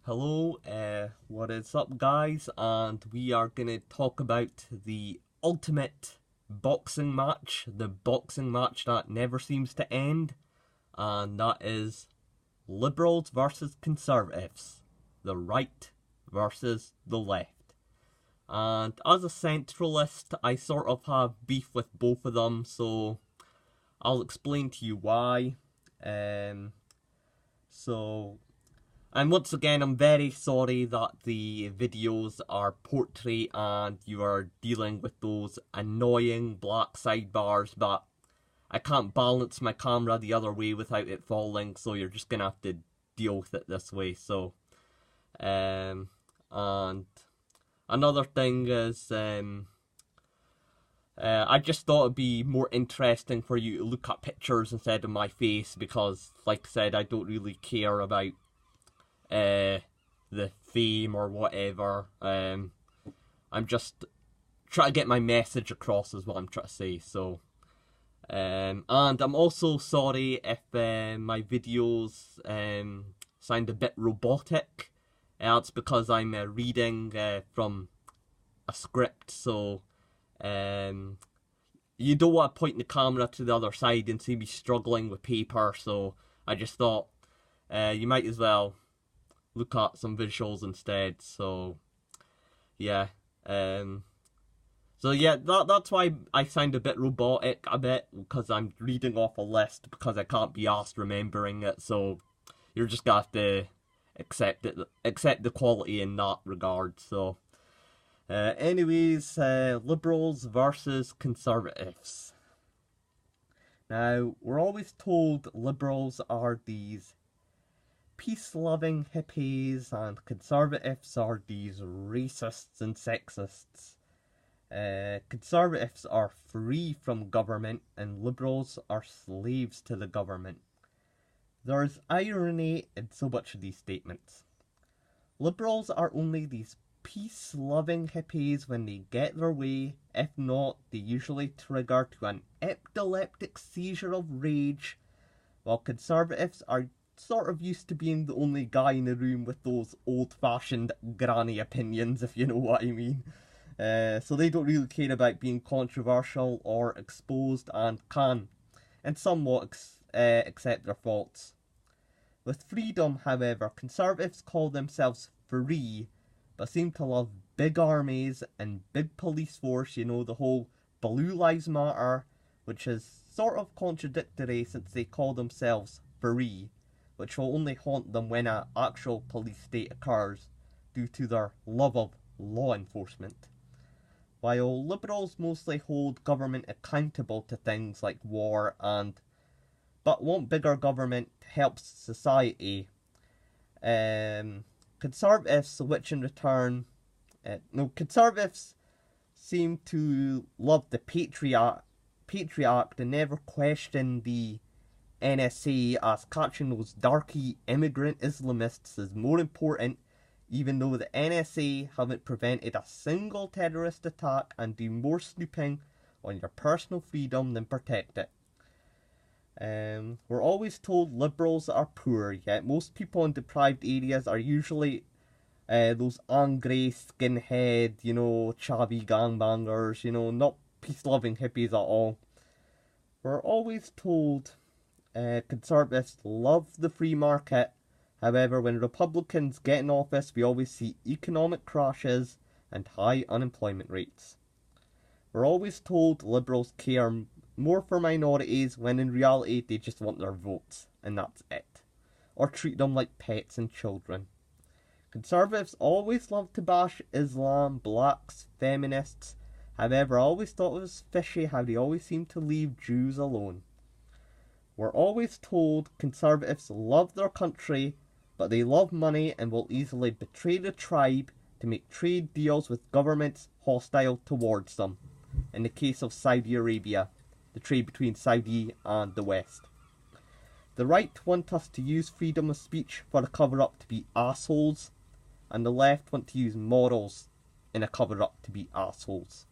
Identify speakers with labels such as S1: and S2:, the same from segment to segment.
S1: Hello, what is up, guys? And we are gonna talk about the ultimate boxing match, the boxing match that never seems to end, and that is Liberals versus Conservatives, the right versus the left. And as a centralist, I sort of have beef with both of them, so I'll explain to you why. Um, so And once again, I'm very sorry that the videos are portrait and you are dealing with those annoying black sidebars, but I can't balance my camera the other way without it falling, so you're just gonna have to deal with it this way. And another thing is, I just thought it'd be more interesting for you to look at pictures instead of my face because, like I said, I don't really care about uh, the theme or whatever. I'm just trying to get my message across, is what I'm trying to say. And I'm also sorry if my videos sound a bit robotic. That's because I'm reading from a script, so um, you don't want to point the camera to the other side and see me struggling with paper. So I just thought you might as well look at some visuals instead. Yeah, um, that's why I sound a bit robotic, a bit, because I'm reading off a list because I can't be asked remembering it. So you're just gonna have to accept the quality in that regard. Liberals versus conservatives. Now, we're always told liberals are these peace-loving hippies and conservatives are these racists and sexists. Conservatives are free from government and liberals are slaves to the government. There's irony in so much of these statements. Liberals are only these peace-loving hippies when they get their way. If not, they usually trigger to an epileptic seizure of rage, while conservatives are sort of used to being the only guy in the room with those old-fashioned granny opinions, if you know what I mean. So they don't really care about being controversial or exposed and can, and somewhat accept their faults. With freedom, however, conservatives call themselves free, but seem to love big armies and big police force, the whole Blue Lives Matter, which is sort of contradictory since they call themselves free, which will only haunt them when an actual police state occurs due to their love of law enforcement. While liberals mostly hold government accountable to things like war but want bigger government to help society, conservatives, which in return, conservatives seem to love the Patriot and never question the NSA, as catching those darky immigrant Islamists is more important, even though the NSA haven't prevented a single terrorist attack and do more snooping on your personal freedom than protect it. We're always told liberals are poor, yet most people in deprived areas are usually those angry, skinhead, chavvy gangbangers, not peace-loving hippies at all. We're always told conservatives love the free market. However, when Republicans get in office, we always see economic crashes and high unemployment rates. We're always told liberals care more for minorities when in reality they just want their votes, and that's it. Or treat them like pets and children. Conservatives always love to bash Islam, blacks, feminists. However, I always thought it was fishy how they always seem to leave Jews alone. We're always told conservatives love their country, but they love money and will easily betray the tribe to make trade deals with governments hostile towards them. In the case of Saudi Arabia, the trade between Saudi and the West. The right want us to use freedom of speech for a cover-up to be assholes, and the left want to use morals in a cover-up to be assholes.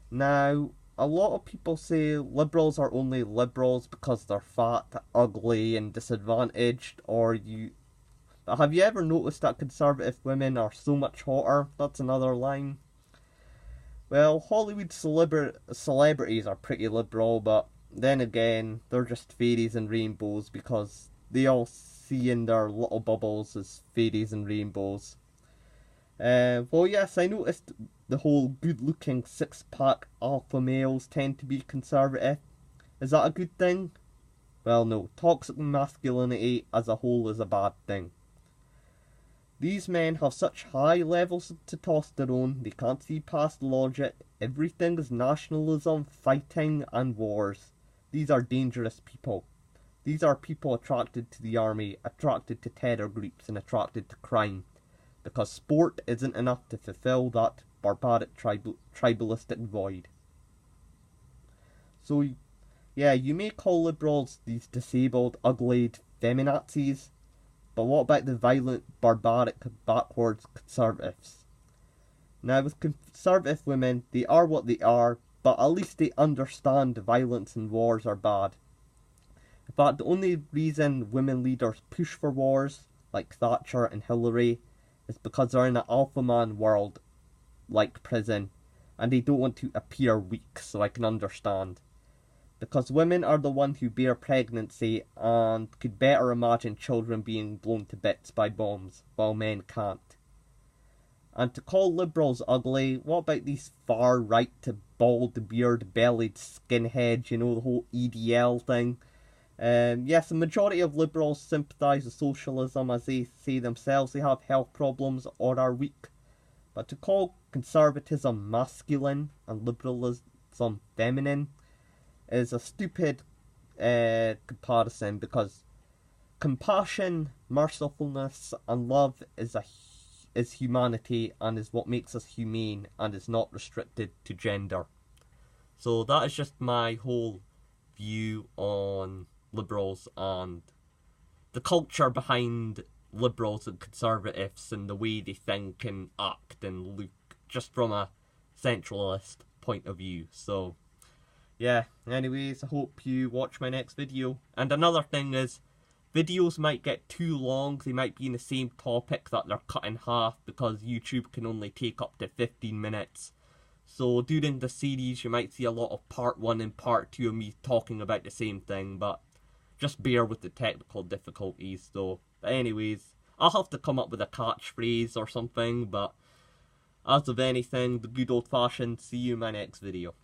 S1: Now, a lot of people say liberals are only liberals because they're fat, ugly, and disadvantaged, or you. Have you ever noticed that conservative women are so much hotter? That's another line. Well, Hollywood celebrities are pretty liberal, but then again, they're just fairies and rainbows because they all see in their little bubbles as fairies and rainbows. Well, yes, I noticed the whole good-looking six-pack alpha males tend to be conservative. Is that a good thing? Well, no. Toxic masculinity as a whole is a bad thing. These men have such high levels of testosterone, they can't see past logic. Everything is nationalism, fighting, and wars. These are dangerous people. These are people attracted to the army, attracted to terror groups, and attracted to crime. Because sport isn't enough to fulfill that barbaric tribalistic void. So, yeah, you may call liberals these disabled, ugly feminazis, but what about the violent, barbaric, backwards conservatives? Now, with conservative women, they are what they are, but at least they understand violence and wars are bad. In fact, the only reason women leaders push for wars, like Thatcher and Hillary, is because they're in an alpha man world, like prison, and they don't want to appear weak, so I can understand. Because women are the ones who bear pregnancy and could better imagine children being blown to bits by bombs, while men can't. And to call liberals ugly, what about these far right to bald, beard-bellied skinheads, you know, the whole EDL thing? Yes, the majority of liberals sympathise with socialism as they say themselves they have health problems or are weak. But to call conservatism masculine and liberalism feminine is a stupid comparison, because compassion, mercifulness, and love is humanity and is what makes us humane and is not restricted to gender. So that is just my whole view on liberals and the culture behind liberals and conservatives and the way they think and act and look, just from a centralist point of view. So yeah, anyways, I hope you watch my next video. And another thing is, videos might get too long, they might be in the same topic that they're cut in half because YouTube can only take up to 15 minutes. So during the series you might see a lot of part 1 and part 2 of me talking about the same thing, but just bear with the technical difficulties though. But anyways, I'll have to come up with a catchphrase or something, but as of anything, the good old fashioned, see you in my next video.